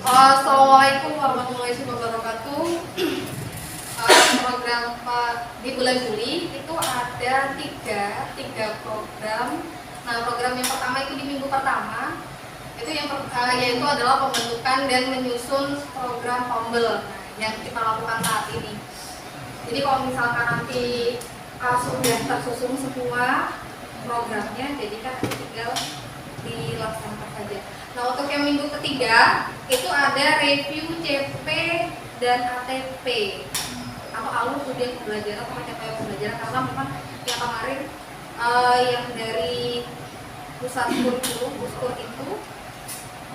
Assalamualaikum warahmatullahi wabarakatuh. Program di bulan Juli itu ada tiga program. Nah, program yang pertama itu di minggu pertama itu yaitu adalah pembentukan dan menyusun program Hombel yang kita lakukan saat ini. Jadi kalau misalkan nanti sudah tersusun semua programnya, jadi kan tinggal dilaksanakan saja. Nah, untuk yang minggu ketiga itu ada review CP dan ATP atau alur studi pembelajaran atau capaian pembelajaran, karena memang yang kemarin yang dari pusat kurikulum Puskur itu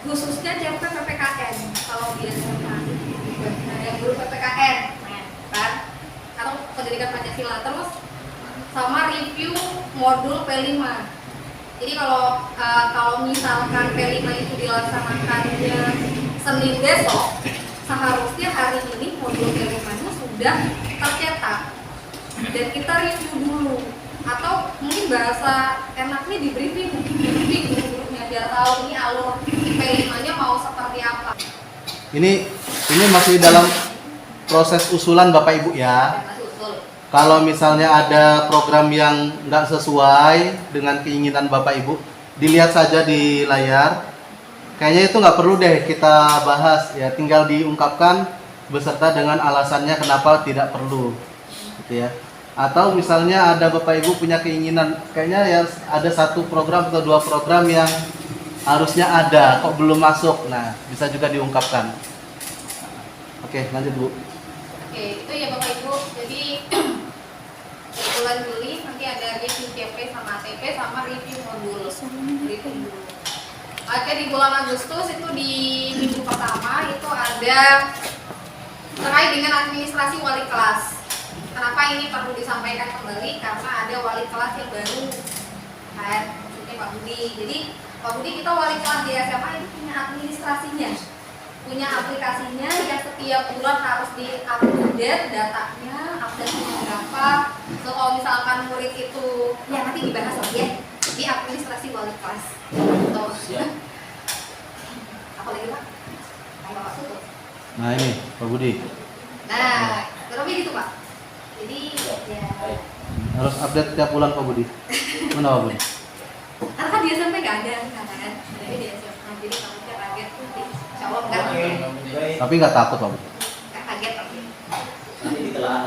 khususnya CP PPKN. Kalau biasanya yang guru PPKN kan atau pendidikan Pancasila, terus sama review modul P5. Jadi kalau misalkan P5 itu dilaksanakannya Senin besok, seharusnya hari ini modul P5-nya sudah tercetak dan kita review dulu, atau mungkin bahasa enaknya di briefing gurunya biar tahu ini alur P5-nya mau seperti apa. Ini masih dalam proses usulan Bapak Ibu ya. Kalau misalnya ada program yang nggak sesuai dengan keinginan Bapak Ibu, dilihat saja di layar. Kayaknya itu nggak perlu deh kita bahas ya, tinggal diungkapkan beserta dengan alasannya kenapa tidak perlu, gitu ya. Atau misalnya ada Bapak Ibu punya keinginan, kayaknya ya ada satu program atau dua program yang harusnya ada, kok belum masuk. Nah, bisa juga diungkapkan. Oke, lanjut Bu. Oke, itu ya Bapak Ibu. Jadi bulan Juli nanti ada review CP sama ATP sama review modul. Oke, di bulan Agustus itu di minggu pertama itu ada terkait dengan administrasi wali kelas. Kenapa ini perlu disampaikan kembali? Karena ada wali kelas yang baru, kan? Maksudnya Pak Budi. Jadi Pak Budi, kita wali kelas di SMA ini punya administrasinya, punya aplikasinya yang setiap bulan harus di-update datanya, update-nya berapa. So, kalau misalkan murid itu, ya nanti dibahas lagi ya, di administrasi wali kelas. Apa lagi Pak? Pak Suto. Nah ini Pak Budi. Nah, kurang lebih gitu Pak. Jadi ya Harus update tiap bulan Pak Budi. Mana Pak Budi? karena kan dia sampai nggak ada kan, jadi dia SMA, jadi kamu kaget tuh, insya Allah nggak. Tapi nggak takut Pak Budi. Nggak kaget tapi.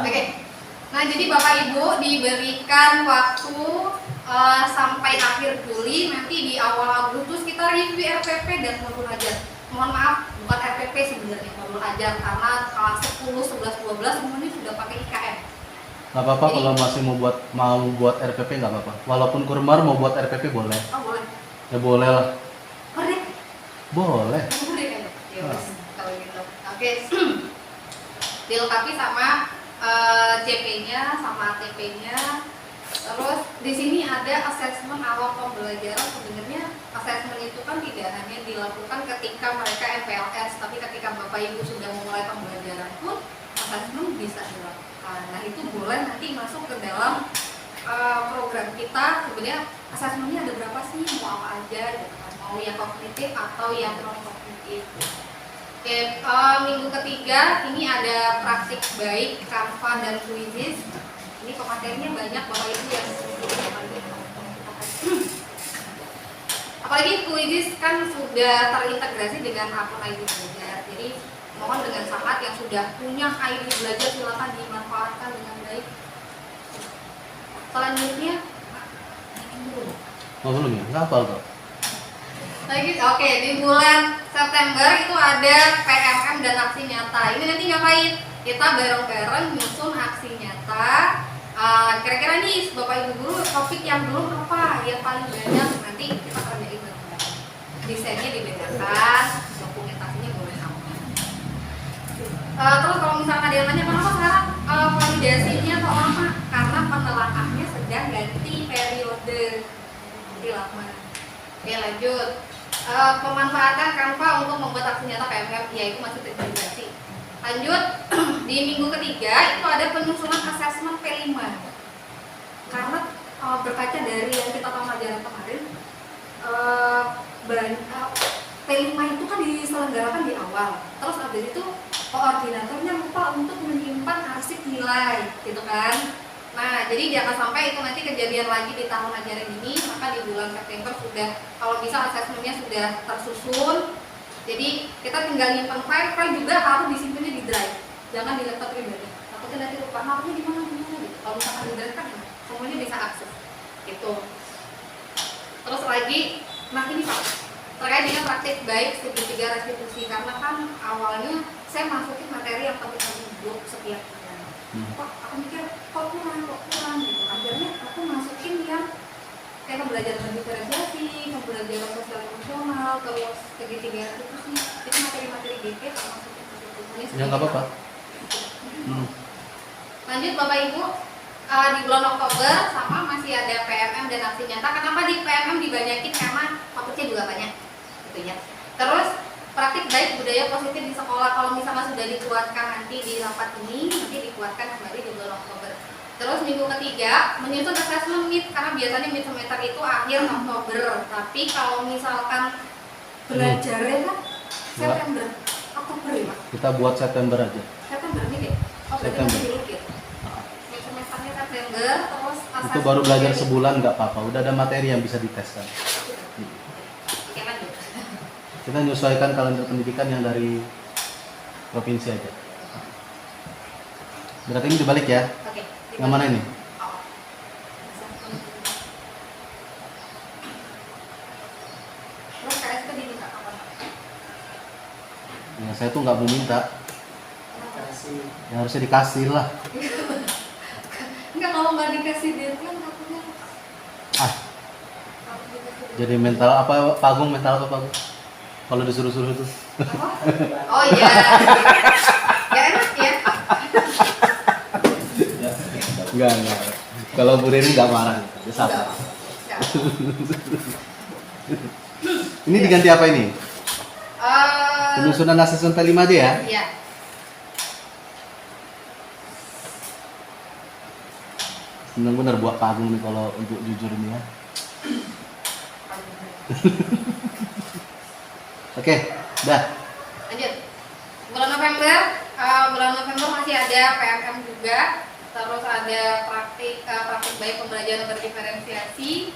Oke. Nah, jadi Bapak Ibu diberikan waktu sampai akhir Juli, nanti di awal Agustus kita review RPP dan modul ajar. Mohon maaf, bukan RPP sebenarnya, modul ajar, karena kelas 10, 11, 12 semuanya sudah pakai IKM. Nggak apa-apa. Jadi, kalau masih mau buat RPP nggak apa-apa. Walaupun kurmar mau buat RPP boleh. Oh boleh. Ya boleh lah. Boleh. Boleh. Boleh kan? Ya kalau gitu. Oke. Dilengkapi sama CP-nya sama ATP-nya. Terus di sini ada asesmen awal pembelajaran. Sebenarnya asesmen itu kan tidak hanya dilakukan ketika mereka MPLS, tapi ketika Bapak Ibu sudah memulai pembelajaran pun asesmen bisa dilakukan. Nah, itu boleh nanti masuk ke dalam program kita. Sebenarnya asesmennya ada berapa sih? Mau apa aja gitu kan? Mau yang kognitif atau yang non kognitif. Oke, minggu ketiga ini ada praktik baik, Canva dan Quizzes. Ini pematerinya banyak Bapak Ibu yang apalagi Quizzes kan sudah terintegrasi dengan akun ID Belajar. Jadi mohon dengan sangat yang sudah punya ID Belajar silakan dimanfaatkan dengan baik. Selanjutnya belum ya? Nggak apa kok. lagi, oke, di bulan September itu ada PMM dan aksi nyata. Ini nanti ngapain? Kita bareng-bareng nyusun aksi nyata. Kira-kira nih Bapak Ibu guru, topik yang belum apa yang paling banyak, nanti kita kerjain bareng-bareng. Desainnya dibedakan, dokumentasinya boleh sama. Terus kalau misalkan dia nanya kenapa sekarang validasinya kok lama? Karena penelaahannya sedang ganti periode, jadi lama. Oke, lanjut. Pemanfaatan Canva untuk membuat aksi nyata PMM, ya itu masih terintegrasi. Lanjut, di minggu ketiga itu ada penyusunan asesmen P5. Karena berkaca dari yang kita pelajaran kemarin, P5 itu kan diselenggarakan di awal, terus habis itu koordinatornya lupa untuk menyimpan arsip nilai gitu kan. Nah, jadi jangan sampai itu nanti kejadian lagi di tahun ajaran ini, maka di bulan September sudah, kalau bisa asesmennya sudah tersusun. Jadi kita tinggal nyimpan file juga harus disimpannya di drive, jangan di laptop pribadi. Takutnya nanti lupa, mapnya di mana gitu. Kalau misalkan di drive kan semuanya bisa akses gitu. Terus lagi, nah ini Pak, terkait dengan praktik baik segitiga restitusi, karena kan awalnya saya masukin materi yang penting untuk setiap bulan. Kok aku mikir kok kurang gitu. Akhirnya aku masukin yang kayak pembelajaran diferensiasi, pembelajaran sosial emosional, terus segitiga restitusi. Itu materi-materi GP aku masukin ke situ. Ya nggak apa-apa. Lanjut Bapak Ibu, di bulan Oktober sama masih ada PMM dan aksi nyata. Kenapa di PMM dibanyakin? Karena topiknya juga banyak gitu ya. Terus praktik baik budaya positif di sekolah, kalau misalnya sudah dikuatkan nanti di rapat ini, nanti dikuatkan kembali di bulan Oktober. Terus minggu ketiga menyusun assessment meet, karena biasanya meet semester itu akhir Oktober, tapi kalau misalkan belajarnya kan September, Oktober ya Pak? Kita buat September aja. September nih deh. Oh, berarti masih dilukir. Meet semesternya September, terus Itu baru belajar sebulan nggak apa-apa, udah ada materi yang bisa diteskan. Oke, lanjut. Kita menyesuaikan kalender pendidikan yang dari provinsi aja. Berarti ini dibalik ya? Oke. Yang mana ini? Oh. Terus KSP diminta apa? Ya, saya tuh nggak mau minta. Kenapa? Ya harusnya dikasih lah. Enggak, kalau nggak dikasih deadline takutnya Ah, kalau dikasih jadi mental apa Pagung, mental apa Pagung? Kalau disuruh-suruh itu. apa? Oh iya. Ya enak ya. Enggak. Kalau Bu Riri nggak marah. Dia sabar. Enggak. Ini diganti apa ini? Penyusunan asesmen P5 aja ya? Iya. Benar-benar buat Pagung nih kalau untuk jujur ini ya. Oke, dah. Lanjut. Bulan November masih ada PMM juga. Terus ada praktik baik pembelajaran berdiferensiasi.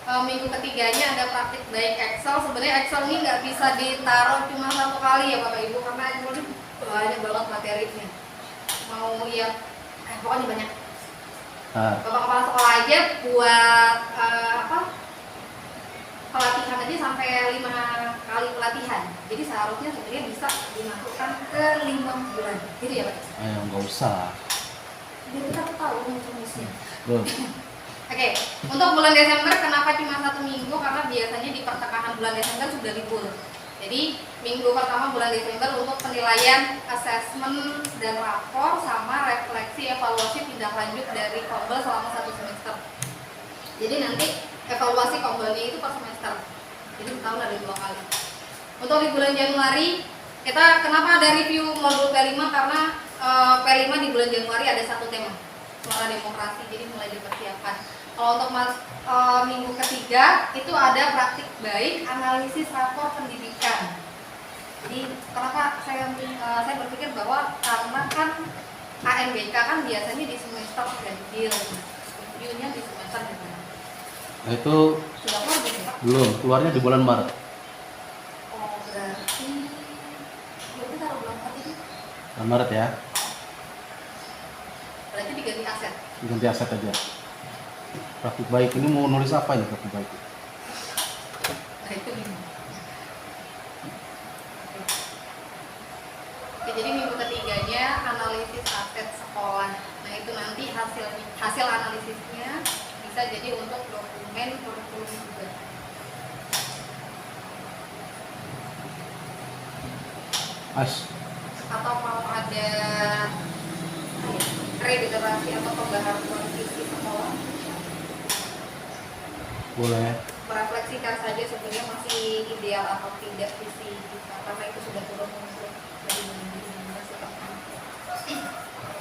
Minggu ketiganya ada praktik baik Excel. Sebenarnya Excel ini nggak bisa ditaruh cuma satu kali ya Bapak Ibu, karena Excel ini banyak banget materinya. Mau ya, pokoknya banyak. Bapak kepala sekolah aja buat pelatihan aja sampai 5 kali pelatihan. Jadi seharusnya sebenarnya bisa dimasukkan ke 5 bulan. Gitu ya Pak? Ayo nggak usah. Biar kita tahu rumusnya. Loh. Oke, untuk bulan Desember kenapa cuma 1 minggu? Karena biasanya di pertengahan bulan Desember sudah libur. Jadi minggu pertama bulan Desember untuk penilaian asesmen dan rapor sama refleksi evaluasi tindak lanjut dari Kombel selama 1 semester. Jadi nanti evaluasi Kombelnya itu per semester. Jadi setahun ada 2 kali. Untuk di bulan Januari kita kenapa ada review modul P5? Karena P5 di bulan Januari ada 1 tema, suara demokrasi. Jadi mulai dipersiapkan. Kalau untuk minggu ketiga itu ada praktik baik analisis rapor pendidikan. Jadi kenapa saya berpikir bahwa karena kan KNBK kan biasanya di semester ganjil, reviewnya di semester gimana? Nah itu Sudah keluar belum Pak? belum, keluarnya di bulan Maret. Oh berarti taruh bulan Maret ini? Bulan Maret ya, Berarti diganti aset. ganti aset aja. Praktik baik ini mau nulis apa ini praktik baik? Nah itu gimana? Oke, jadi minggu ketiganya analisis aset sekolah. Nah itu nanti hasil analisisnya bisa jadi untuk dokumen kurikulum juga. Atau mau ada reliterasi atau pembaharuan visi sekolah, Boleh. merefleksikan saja sebenarnya masih ideal atau tidak visi kita, karena itu sudah turun muncul dari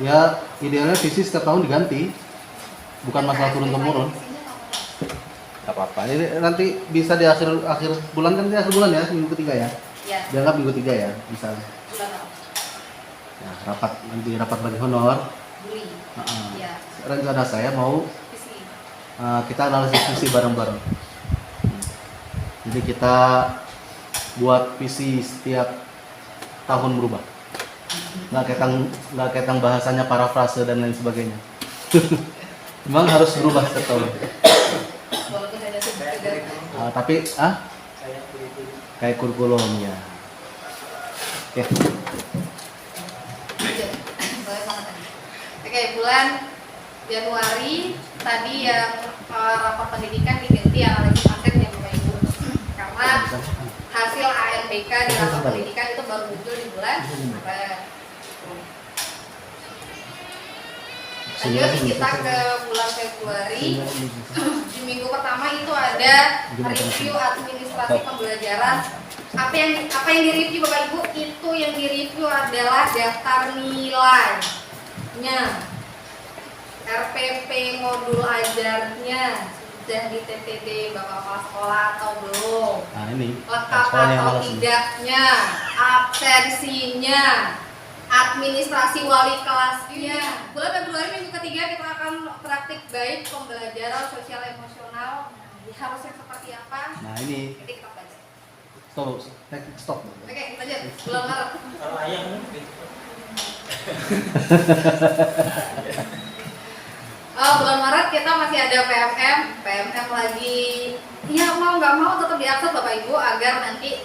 Ya idealnya visi setiap tahun diganti, bukan masalah turun temurun. Gak apa-apa. Ini nanti bisa di akhir bulan kan, di akhir bulan ya, minggu ketiga ya. Ya, Dianggap minggu 3 ya, bisa. bulan apa? Ya, rapat bagi honor. Juli. Heeh. Ya, Rencana saya mau visi. kita analisis visi bareng-bareng. Jadi kita buat visi setiap tahun berubah. Nggak ketang bahasanya parafrase dan lain sebagainya. Memang harus berubah setiap tahun. Walaupun ada juga. Tapi kayak kurikulum ya. Oke. Lanjut. Boleh banget tadi. Oke, bulan Januari tadi yang rapat pendidikan diganti analisis aset ya Bapak Ibu. Karena hasil ANBK di rapat pendidikan itu baru muncul di bulan Maret. Lanjut kita ke bulan Februari. Di minggu pertama itu ada review administrasi pembelajaran. Apa yang direview Bapak Ibu? Itu yang direview adalah daftar nilainya, RPP modul ajarnya sudah di TTD Bapak Kepala Sekolah atau belum? Nah ini. Lengkap atau tidaknya, absensinya, administrasi wali kelasnya. Bulan Februari minggu ketiga kita akan praktik baik pembelajaran sosial emosional. Harusnya seperti apa? Nah ini. Nanti kita belajar. Stop. Oke, lanjut. Bulan Maret. Kalau ayam gitu. Bulan Maret kita masih ada PMM lagi. Ya mau nggak mau tetap diakses Bapak Ibu agar nanti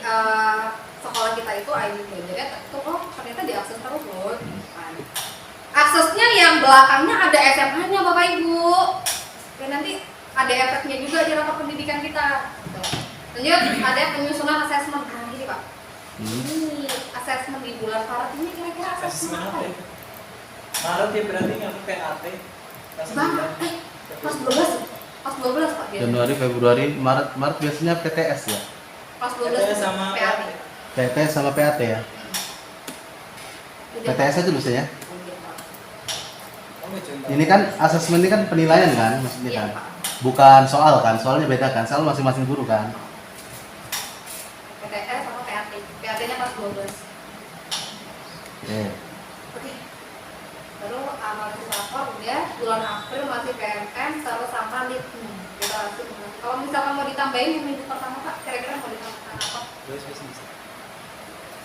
sekolah kita itu ID belajarnya ternyata diakses terus loh. Aksesnya yang belakangnya ada SMA-nya Bapak Ibu. Dan nanti ada efeknya juga di rapat pendidikan kita. Lanjut, ada penyusunan asesmen. Nah, ini Pak. Ini asesmen di bulan Maret ini kira-kira asesmen apa ya? Maret ya berarti nggak PAT. Pas 12 Pak. Januari, Februari, Maret biasanya PTS ya. Pas 12 sama PAT. PTS sama PAT ya. PTS aja biasanya. Ini kan asesmen ini kan penilaian kan maksudnya Iya, kan. Pak. Bukan soal kan, soalnya beda kan. Soal masing-masing guru kan. PTS sama PAT. PAT-nya pas 12. Oke. Oke. Terus analisis rapor udah, bulan April masih PMM, terus sama lead. Kita langsung. Kalau misalkan mau ditambahin yang minggu pertama Pak, kira-kira mau ditambahkan apa?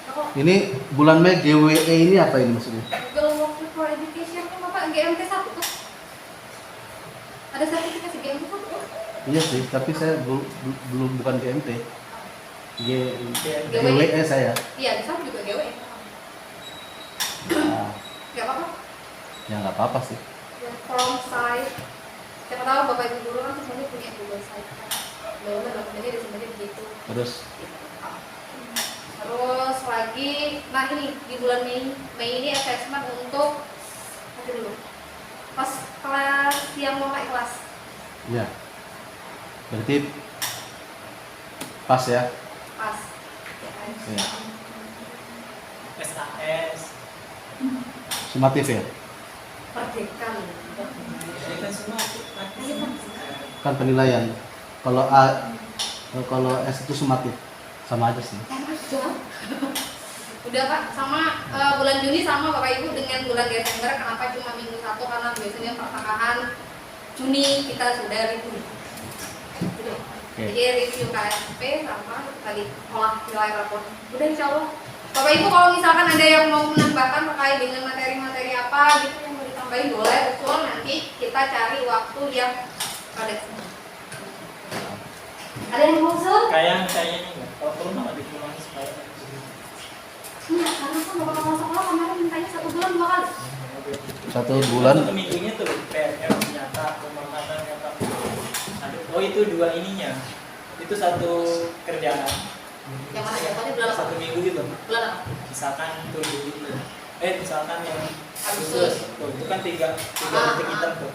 Apa? Ini bulan Mei GWE ini apa ini maksudnya? Google Work for Education kan Bapak GMT 1 tuh. Ada sertifikasi GMT 1 tuh. Iya sih, tapi saya belum bukan GMT. GWE saya. Iya, di sana juga GWE. Nah, Gak apa-apa. ya nggak apa-apa sih. Yang from site. Siapa tahu Bapak Ibu guru kan semuanya punya Google site kan. Bagaimana dokumennya disebenarnya begitu. Terus Terus lagi, nah ini di bulan Mei ini assessment untuk apa dulu? Pas kelas yang mau naik kelas. ya. Berarti pas ya. Pas. Ya kan? Iya. SAS. Sumatif ya. Merdeka loh. Ini kan semua Kan penilaian. Kalau S itu sumatif. Sama aja sih. Udah Pak, sama bulan Juni sama Bapak Ibu dengan bulan Desember. Kenapa cuma minggu 1? Karena biasanya pertengahan Juni kita sudah review. Gitu. Jadi review KSP sama tadi olah nilai rapor. Udah insya Allah. Bapak Ibu kalau misalkan ada yang mau menambahkan terkait dengan materi-materi apa gitu yang mau ditambahin boleh, betul. Nanti kita cari waktu yang padat. Ada yang mau usul? kayaknya enggak. Kalau perlu nggak diulang supaya. Enggak, karena kan Bapak Kepala Sekolah kemarin mintanya 1 bulan 2 kali. 1 bulan. Satu minggunya tuh PRM nyata, pemakaman nyata. Oh itu 2 ininya. Itu 1 kerjaan. Yang mana jatuhnya bulan apa? 1 minggu gitu. Bulan apa? Misalkan tuh itu. Misalkan yang Agustus. tuh itu kan 3 detik hitam tuh.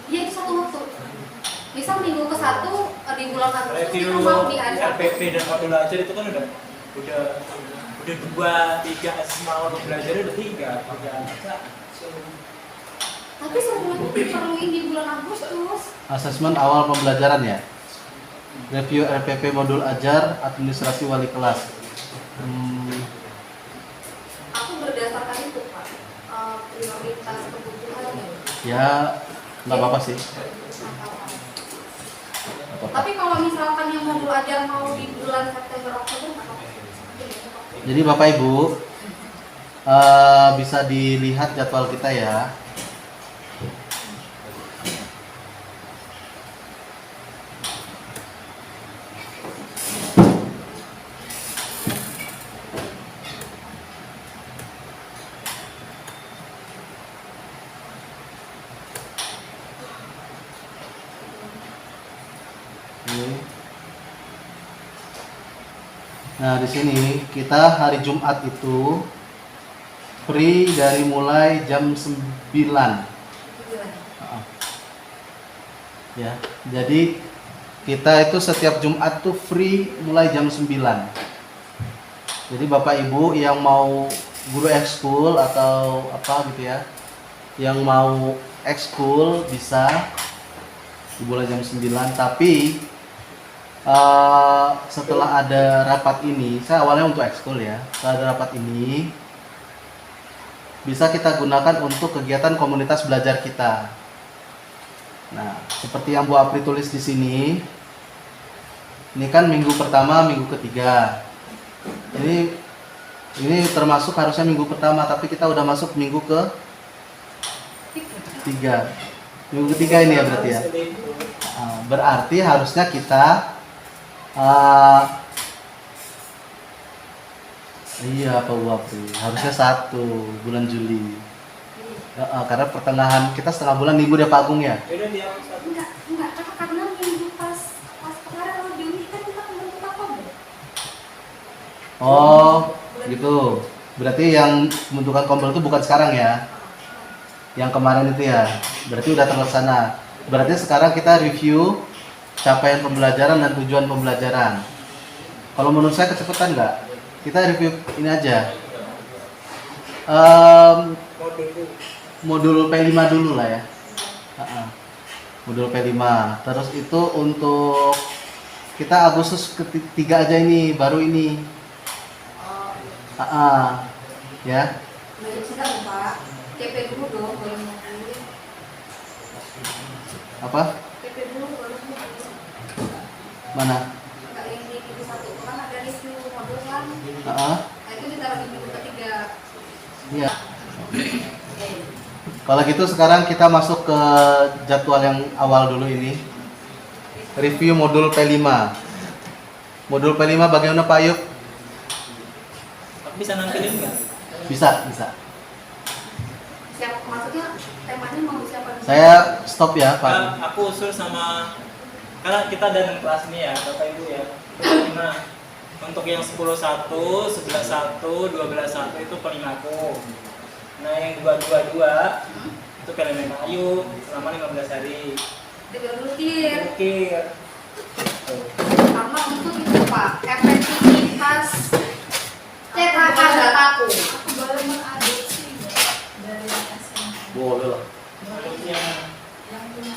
Iya itu 1 waktu. Misal minggu ke-1 di bulan Agustus Review itu mau diadakan. RPP dan modul belajar itu kan udah 2, 3 semalam belajar udah 3 Tapi Tapi semuanya diperluin di bulan Agustus. Asesmen awal pembelajaran ya. Review RPP modul ajar administrasi wali kelas. Aku berdasarkan itu Pak, prioritas kebutuhan. Ya nggak apa-apa sih. Tapi kalau misalkan yang modul ajar mau di bulan September Oktober nggak apa-apa. Jadi Bapak Ibu bisa dilihat jadwal kita ya. Nah, di sini kita hari Jumat itu free dari mulai jam 9. Ya, jadi kita itu setiap Jumat tuh free mulai jam 9. Jadi Bapak Ibu yang mau guru ekskul atau apa gitu ya, yang mau ekskul bisa dimulai jam 9, tapi setelah ada rapat ini, saya awalnya untuk ekskul ya. Setelah ada rapat ini, bisa kita gunakan untuk kegiatan komunitas belajar kita. Nah, seperti yang Bu Apri tulis di sini, ini kan minggu pertama, minggu ketiga. Ini termasuk harusnya minggu pertama, tapi kita udah masuk minggu ke 3. Minggu ketiga ini ya berarti ya. Berarti harusnya kita iya Pak Wapri, harusnya 1 bulan Juli. Karena pertengahan kita setengah bulan minggu ya Pak Agung ya. Enggak, karena minggu pas kemarin kalau Juni kan kita membentuk apa Bu? Oh, gitu. Berarti yang pembentukan kompel itu bukan sekarang ya. Yang kemarin itu ya. Berarti udah terlaksana. Berarti sekarang kita review capaian pembelajaran dan tujuan pembelajaran. Kalau menurut saya kecepatan nggak? Kita review ini aja. Modul P5 dulu lah ya. Modul P5. Terus itu untuk kita Agustus ketiga aja ini, baru ini. Ya. Sudah Pak, TP dulu dong, boleh ngomongin. Apa? TP dulu boleh ngomongin. Mana? Enggak yang di minggu 1 kan ada review modul kan. Nah, Itu ditaruh di minggu ketiga. iya. Kalau gitu sekarang kita masuk ke jadwal yang awal dulu ini. Review modul P5. Modul P5 bagaimana Pak Ayub? Bisa nampilin nggak? Bisa. Siap, maksudnya temanya mau siapa? Saya stop ya Pak. Aku usul sama, karena kita ada 6 kelas nih ya Bapak Ibu ya. Nah, untuk yang 10-1, 11-1, 12-1 itu paling aku. Nah yang 2-2-2 itu Elemen Ayu selama 15 hari. Tiga dulu Kir. Kir. Karena untuk itu Pak, efektivitas cetakan dataku. Aku baru mengadopsi dari SMA. Boleh lah. Yang punya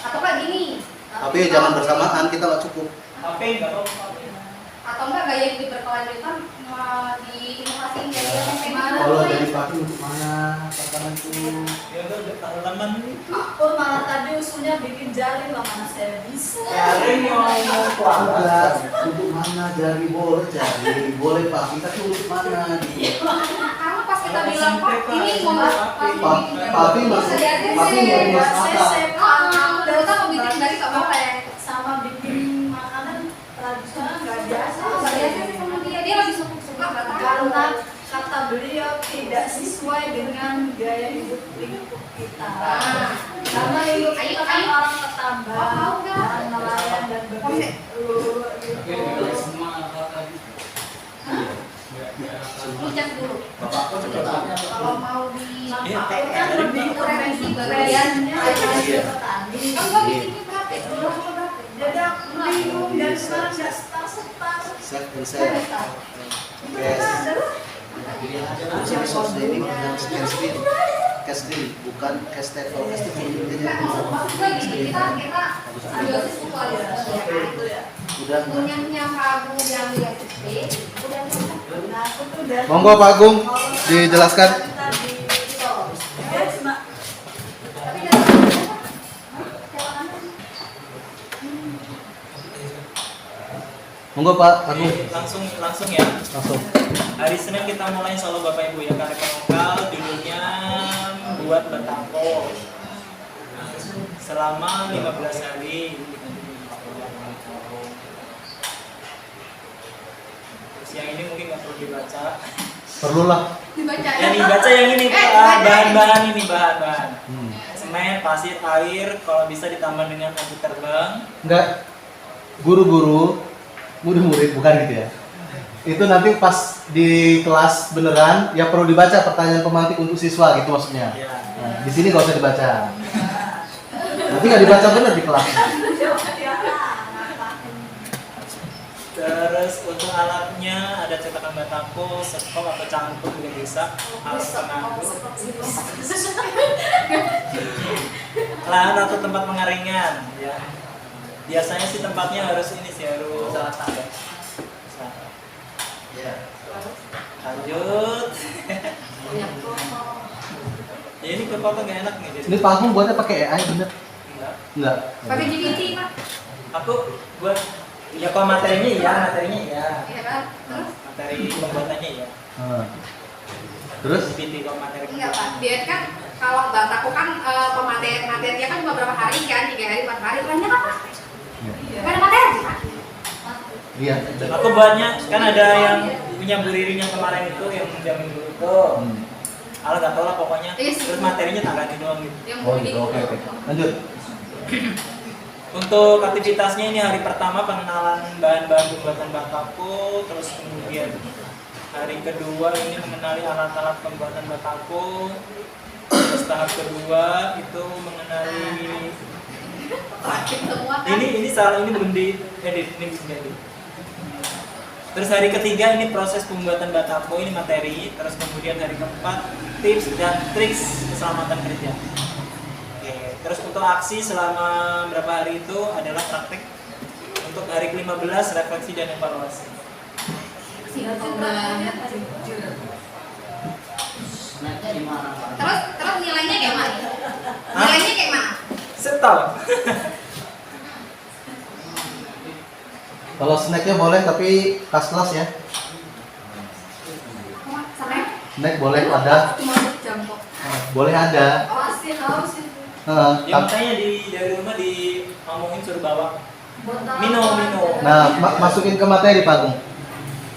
Atau kayak gini. Tapi jangan bersamaan, kita nggak cukup. HP nggak apa-apa. Atau enggak gaya hidup berkelanjutan diinovasiin dari SMP mana? Kalau dari pagi untuk mana? Tekanan itu. Ya udah halaman ini. Oh malah tadi usulnya bikin jaring lah, mana saya bisa. Jaring mau kuadrat. Untuk mana jari boleh Pak. Kita tuh untuk mana? Karena pas kita bilang Pak, ini mau Papi masuk akal. udah kita mau bikin dari Kak Bapak ya. Sama bikin makanan tradisional nggak biasa. Nggak biasa sih sama dia lebih suka Karena kata beliau tidak sesuai dengan gaya hidup lingkup kita. Karena lingkup kita kan orang ketambang, orang nelayan dan begitu. Ucap dulu. Kalau mau di Kan lebih ke revisi bagiannya hasil petani. kan nggak bikin praktek dulu apa praktek? Jadi aku bingung dari sekarang nggak setar. Save and save. Yes. Sini sos ini scan screen. Kesdil, bukan Kestek. Kalau Kestek Maksud gue gini, kita ambil siswa aja ya. udah. Punyanya Pak Agung yang dia gede, udah Nah, aku tuh udah Monggo Pak Agung dijelaskan. tadi dia cuma tapi dari Monggo Pak Agung. Oke, langsung ya. Langsung. Hari Senin kita mulai insya Allah Bapak Ibu ya, karya lokal judulnya buat batako selama 15 hari. Terus yang ini mungkin nggak perlu dibaca. Perlulah. dibaca Yang dibaca yang ini Pak, bahan-bahan ini bahan-bahan. Hmm. Semen, pasir, air, kalau bisa ditambah dengan lampu terbang. Enggak. Guru-guru, murid-murid bukan gitu ya. Itu nanti pas di kelas beneran ya perlu dibaca pertanyaan pemantik untuk siswa gitu maksudnya. Ya. Nah, di sini nggak usah dibaca. Nanti nggak dibaca bener di kelas. Terus untuk alatnya ada cetakan batako, sekop atau cangkuk juga bisa, alat penangguh, lahan atau tempat pengaringan. Ya. Biasanya sih tempatnya harus ini sih, harus selatan ya. Selatan. Ya. Lanjut. Ya ini kepotong nggak enak nih. Ini Pak Agung buatnya pakai AI bener? Enggak. Enggak. pakai GPT Pak. Aku buat ya kalau materinya ya, Iya kan? Terus materi pembuatannya ya. Hmm. Terus? GPT kalau materi enggak Pak, dia kan kalau bataku kan materinya kan cuma berapa hari kan, 3 hari 4 hari, banyak apa? Iya. Gak ada materi Pak. Iya. Aku buatnya kan ada yang punya Bu Ririn yang kemarin itu yang menjamin dulu tuh. Hmm. Alah nggak tahu lah pokoknya. Iya sih. Terus materinya tak ganti doang gitu. Yang Oh ini gitu. Oke. Lanjut. Untuk aktivitasnya ini hari pertama pengenalan bahan-bahan pembuatan batako, terus kemudian hari kedua ini mengenali alat-alat pembuatan batako, terus tahap kedua itu mengenali sakit semua kan. ini salah, ini belum diedit, ini belum diedit. Terus hari ketiga ini proses pembuatan batako, ini materi. Terus kemudian hari keempat tips dan triks keselamatan kerja. Oke. Terus untuk aksi selama berapa hari itu adalah praktek. Untuk hari ke-15 refleksi dan evaluasi. Singkat banget. Terus nilainya kayak mana? Nilainya kayak mana? Setahun. Kalau snacknya boleh tapi kas kelas ya. Sampai Snack boleh ada. cuma jam kok. Boleh ada. Pasti harus itu. Ya makanya dari rumah ngomongin suruh bawa minum. Nah, masukin ke materi Pak Agung.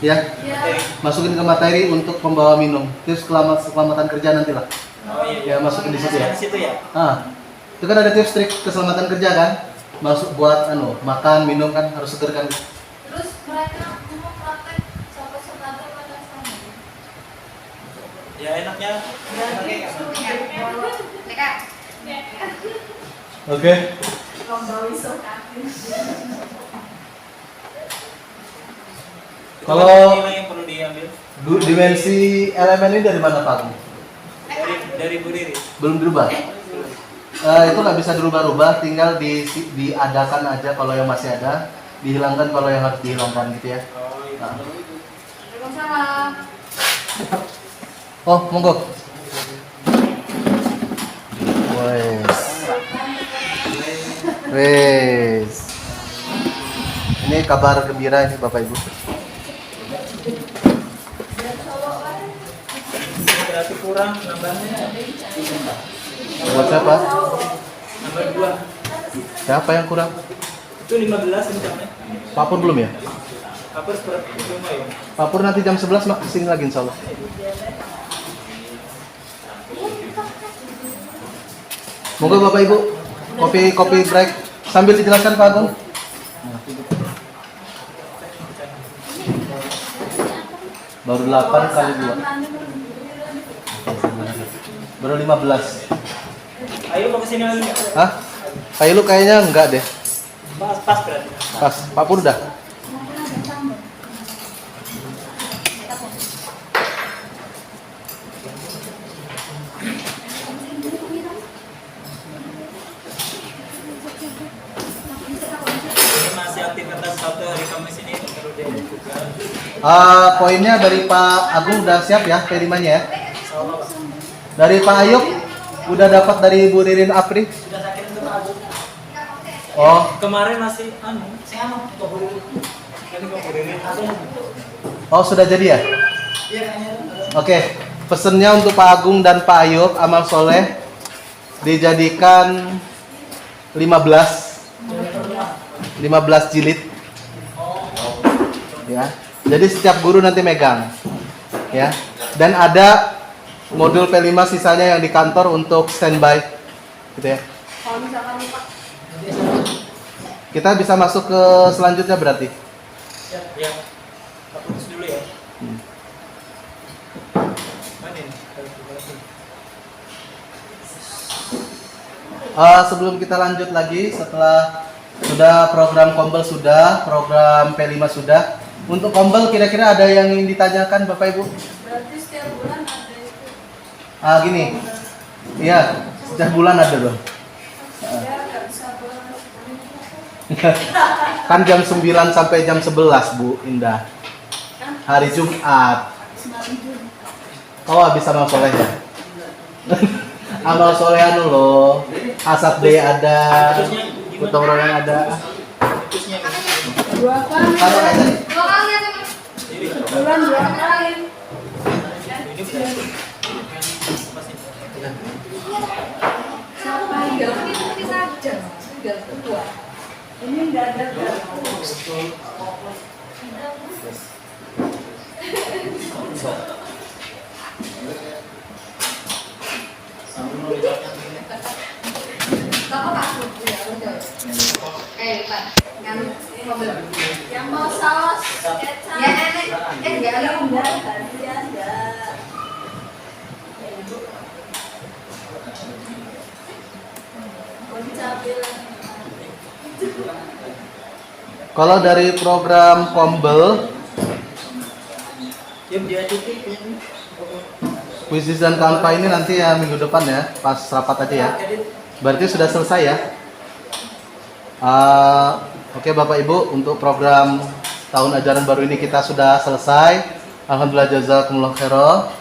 Ya, Materi. masukin ke materi untuk pembawa minum. Tips keselamatan kerja nanti lah. Oh iya. Ya, masukin di situ ya. Di situ ya. Itu kan ada tips trik keselamatan kerja kan? Masuk buat makan, minum kan harus seger kan. Terus mereka mau praktek sampai senada pada sana. Ya enaknya. Mereka Oke. Lomba wisokatin. Kalau nilai yang perlu diambil dimensi elemen ini dari mana Pak Agung? dari Bu Riri. Belum dirubah? Itu nggak bisa dirubah-rubah, tinggal diadakan aja kalau yang masih ada, dihilangkan kalau yang harus dihilangkan gitu ya. Oh iya. Nah. Waalaikumsalam. Oh, monggo. Wes. Ini kabar gembira ini Bapak Ibu. Berarti kurang nambahnya. Buat siapa? Nambah 2. Siapa yang kurang? Itu 15 kencangnya. Pak Pur belum ya? Apa seperti itu ya? Pak Pur nanti jam 11 kesini lagi insya Allah. Monggo Bapak Ibu, kopi break sambil dijelaskan Pak Agung. Baru 8 kali 2. Baru 15. Ayo mau kesini lagi nggak? Hah? Kayak lu kayaknya enggak deh. Pas berarti. Pas, Pak Pur udah. Poinnya dari Pak Agung udah siap ya P5-nya ya. Sama Pak. Dari Pak Ayub udah dapat dari Bu Ririn Apri. Sudah saya kirim ke Pak Agung. Oh, Kemarin masih saya mau ke Bu Ririn. Ini ke Bu Ririn. oh sudah jadi ya? Iya kayaknya. Oke, pesennya untuk Pak Agung dan Pak Ayub amal soleh dijadikan 15 jilid ya. Jadi setiap guru nanti megang ya. Dan ada modul P5 sisanya yang di kantor untuk standby gitu ya. Kalau misalkan lupa, Kita bisa masuk ke selanjutnya berarti. Siap, ya. Kita putus dulu ya. Mana ini? Sebelum kita lanjut lagi, setelah sudah program Kombel sudah, program P5 sudah. Untuk Kombel kira-kira ada yang ingin ditanyakan Bapak Ibu? Berarti setiap bulan ada itu. Gini, iya, setiap bulan ada loh. Ya nggak bisa bolos. Kan jam 9 sampai jam 11 Bu Indah. Hari Jumat. Oh habis amal soleh ya? Amal soleh anu loh. Asap D ada, gotong royong ada. Dua kali. Taruh aja. 2 kali ya teman. Bulan 2 kali. Siapa yang Itu saja. tinggal kedua? Ini nggak ada galau. Bapak Pak. Ya, betul. Pak. Yang mau saus kecap. Ya, Nenek. Enggak ada. Enggak, tadi ada. Kalau dari program Kombel, Ya dia titik ini. kuisis dan tanpa ini nanti ya minggu depan ya, pas rapat aja ya. Berarti sudah selesai ya. Oke Bapak Ibu, untuk program tahun ajaran baru ini kita sudah selesai. Alhamdulillah jazakumullah khairan.